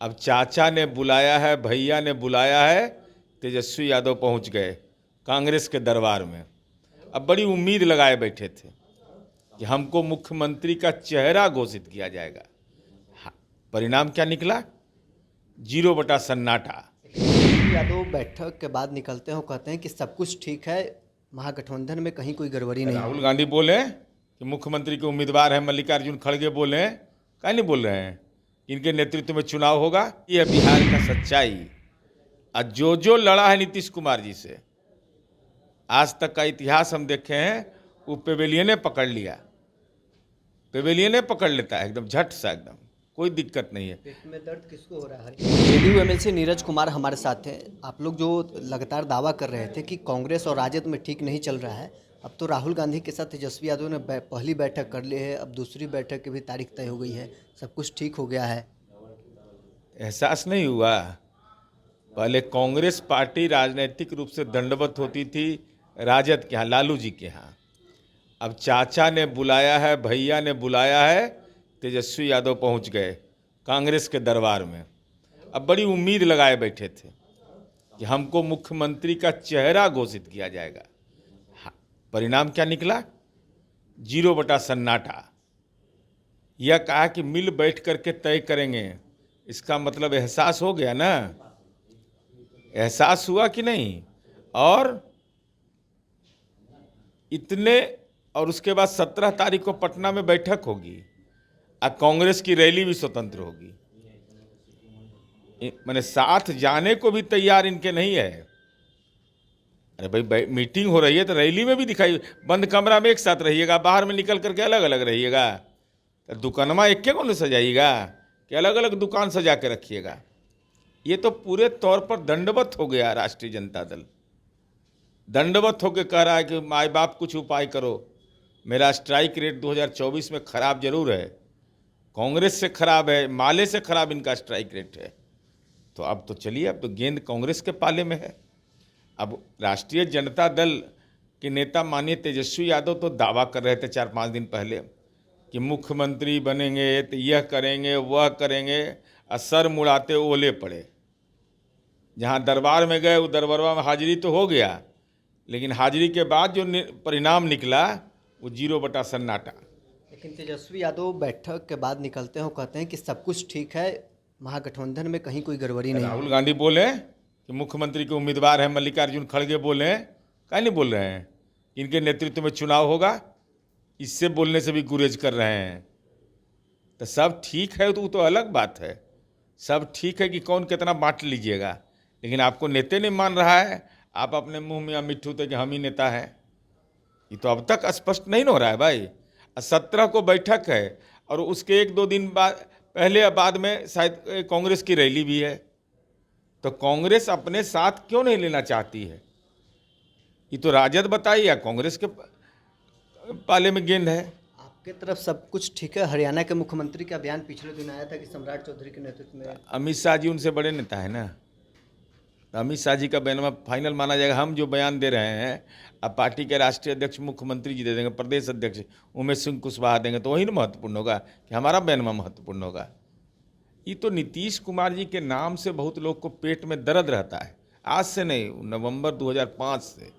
अब चाचा ने बुलाया है, भैया ने बुलाया है, तेजस्वी यादव पहुंच गए कांग्रेस के दरबार में। अब बड़ी उम्मीद लगाए बैठे थे कि हमको मुख्यमंत्री का चेहरा घोषित किया जाएगा। हाँ, परिणाम क्या निकला? 0 बटा सन्नाटा। यादव बैठक के बाद निकलते हैं और कहते हैं कि सब कुछ ठीक है, महागठबंधन में कहीं कोई गड़बड़ी नहीं। राहुल गांधी बोले कि मुख्यमंत्री के उम्मीदवार हैं, मल्लिकार्जुन खड़गे बोले, क्या नहीं बोल रहे हैं? इनके नेतृत्व में चुनाव होगा। ये बिहार का सच्चाई। और जो लड़ा है नीतीश कुमार जी से, आज तक का इतिहास हम देखे हैं, वो पेवेलियने पकड़ लिया। पेवेलियने पकड़ लेता है एकदम झट सा, एकदम कोई दिक्कत नहीं है। पेट में दर्द किसको हो रहा है? जेडीयू एमएलसी नीरज कुमार हमारे साथ हैं। आप लोग जो लगातार दावा कर रहे थे कि कांग्रेस और राजद में ठीक नहीं चल रहा है, अब तो राहुल गांधी के साथ तेजस्वी यादव ने पहली बैठक कर ली है, अब दूसरी बैठक की भी तारीख तय हो गई है, सब कुछ ठीक हो गया है। एहसास नहीं हुआ? पहले कांग्रेस पार्टी राजनीतिक रूप से दंडवत होती थी राजद के यहाँ, लालू जी के यहाँ। अब चाचा ने बुलाया है, भैया ने बुलाया है, तेजस्वी यादव पहुंच गए कांग्रेस के दरबार में। अब बड़ी उम्मीद लगाए बैठे थे कि हमको मुख्यमंत्री का चेहरा घोषित किया जाएगा। हाँ, परिणाम क्या निकला? 0 बटा सन्नाटा। यह कहा कि मिल बैठ करके तय करेंगे। इसका मतलब एहसास हो गया ना? एहसास हुआ कि नहीं? और इतने, और उसके बाद 17 तारीख को पटना में बैठक होगी और कांग्रेस की रैली भी स्वतंत्र होगी। मैंने साथ जाने को भी तैयार इनके नहीं है। अरे भाई, मीटिंग हो रही है तो रैली में भी दिखाई, बंद कमरा में एक साथ रहिएगा, बाहर में निकल करके अलग अलग रहिएगा। तो दुकानमा एक के कौन सजाइएगा कि अलग अलग दुकान सजा के रखिएगा? ये तो पूरे तौर पर दंडवत हो गया। राष्ट्रीय जनता दल दंडवत होकर कह रहा है कि माए बाप कुछ उपाय करो। मेरा स्ट्राइक रेट 2024 में खराब जरूर है, कांग्रेस से खराब है, माले से खराब इनका स्ट्राइक रेट है। तो अब तो चलिए, अब तो गेंद कांग्रेस के पाले में है। अब राष्ट्रीय जनता दल के नेता माननीय तेजस्वी यादव तो दावा कर रहे थे 4-5 दिन पहले कि मुख्यमंत्री बनेंगे तो यह करेंगे वह करेंगे, और सर मुड़ाते ओले पड़े। जहाँ दरबार में गए, वो दरबार में हाजिरी तो हो गया, लेकिन हाजिरी के बाद जो परिणाम निकला वो 0 बटा सन्नाटा। लेकिन तेजस्वी यादव बैठक के बाद निकलते हैं और कहते हैं कि सब कुछ ठीक है, महागठबंधन में कहीं कोई गड़बड़ी नहीं। राहुल गांधी बोले कि मुख्यमंत्री के उम्मीदवार हैं, मल्लिकार्जुन खड़गे बोले, क्या नहीं बोल रहे हैं? इनके नेतृत्व में चुनाव होगा। इससे बोलने से भी गुरेज कर रहे हैं। तो सब ठीक है तो अलग बात है। सब ठीक है कि कौन कितना बांट लीजिएगा, लेकिन आपको नेता नहीं मान रहा है। आप अपने मुंह में मिट्ठू थे कि हम ही नेता हैं। ये तो अब तक स्पष्ट नहीं हो रहा है भाई। 17 को बैठक है और उसके 1-2 दिन बाद, पहले या बाद में शायद कांग्रेस की रैली भी है। तो कांग्रेस अपने साथ क्यों नहीं लेना चाहती है? ये तो राजद बताइए या कांग्रेस के पाले में गेंद है। आपके तरफ सब कुछ ठीक है? हरियाणा के मुख्यमंत्री का बयान पिछले दिन आया था कि सम्राट चौधरी के नेतृत्व में। अमित शाह जी उनसे बड़े नेता है ना, तो अमित शाह जी का बयान फाइनल माना जाएगा। हम जो बयान दे रहे हैं, अब पार्टी के राष्ट्रीय अध्यक्ष मुख्यमंत्री जी दे देंगे, प्रदेश अध्यक्ष उमेश सिंह कुशवाहा देंगे, तो वही ना महत्वपूर्ण होगा कि हमारा बयान महत्वपूर्ण होगा? ये तो नीतीश कुमार जी के नाम से बहुत लोग को पेट में दर्द रहता है। आज से नहीं, नवंबर 2005 से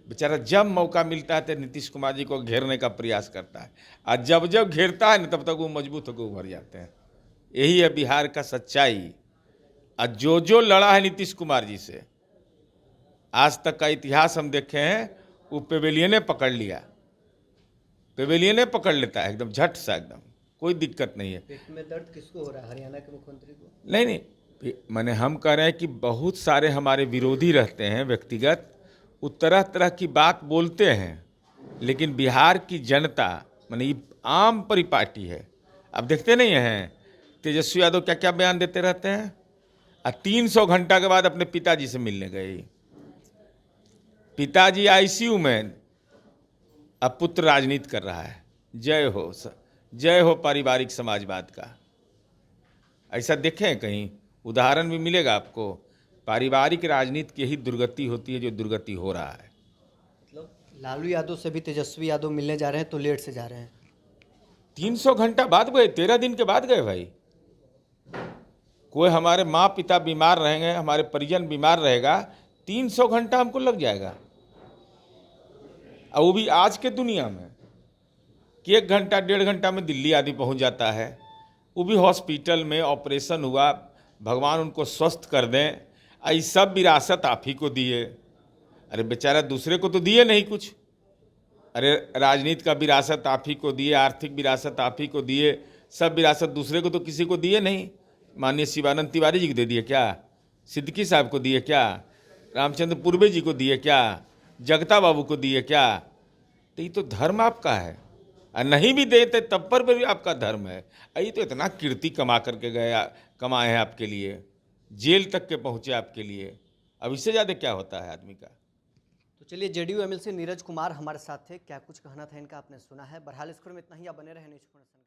बेचारा जब मौका मिलता है तो नीतीश कुमार जी को घेरने का प्रयास करता है, और जब जब घेरता है ना तब तक वो मजबूत होकर उभर जाते हैं। यही है बिहार का सच्चाई। और जो लड़ा है नीतीश कुमार जी से, आज तक का इतिहास हम देखे हैं, वो पेवेलियने पकड़ लिया। पेवेलियने पकड़ लेता है एकदम झट सा, एकदम कोई दिक्कत नहीं है। पेट में दर्द किसको हो रहा है? हरियाणा के मुख्यमंत्री को? नहीं, मैंने हम कह रहे हैं कि बहुत सारे हमारे विरोधी रहते हैं व्यक्तिगत, वो तरह तरह की बात बोलते हैं, लेकिन बिहार की जनता माने ये आम परिपाटी है। अब देखते नहीं हैं तेजस्वी यादव क्या क्या बयान देते रहते हैं। 300 घंटा के बाद अपने पिताजी से मिलने गए। पिताजी आईसीयू में, अब पुत्र राजनीति कर रहा है। जय हो पारिवारिक समाजवाद का। ऐसा देखें कहीं उदाहरण भी मिलेगा आपको? पारिवारिक राजनीति की यही दुर्गति होती है जो दुर्गति हो रहा है। मतलब लालू यादव से भी तेजस्वी यादव मिलने जा रहे हैं तो लेट से जा रहे हैं। 300 घंटा बाद गए, 13 दिन के बाद गए भाई। कोई हमारे माँ पिता बीमार रहेंगे, हमारे परिजन बीमार रहेगा, 300 घंटा हमको लग जाएगा। और वो भी आज के दुनिया में कि 1 घंटा 1.5 घंटा में दिल्ली आदि पहुंच जाता है, वो भी हॉस्पिटल में ऑपरेशन हुआ, भगवान उनको स्वस्थ कर दें। ये सब विरासत आप ही को दिए। अरे बेचारा दूसरे को तो दिए नहीं कुछ। अरे राजनीति का विरासत आप ही को दिए, आर्थिक विरासत आप ही को दिए, सब विरासत दूसरे को तो किसी को दिए नहीं। माननीय शिवानंद तिवारी जी को दे दिए क्या? सिद्दीकी साहब को दिए क्या? रामचंद्र पूर्वे जी को दिए क्या? जगता बाबू को दिए क्या? तो ये तो धर्म आपका है। और नहीं भी देते तब पर भी आपका धर्म है। ये तो इतना कीर्ति कमा करके गए, कमाए हैं आपके लिए, जेल तक के पहुँचे आपके लिए। अब इससे ज़्यादा क्या होता है आदमी का? तो चलिए, जेडीयू एमएलसी नीरज कुमार हमारे साथ थे। क्या कुछ कहना था इनका आपने सुना है। बहरहाल इस खबर में इतना ही। आप बने रहे न्यूज़ 24।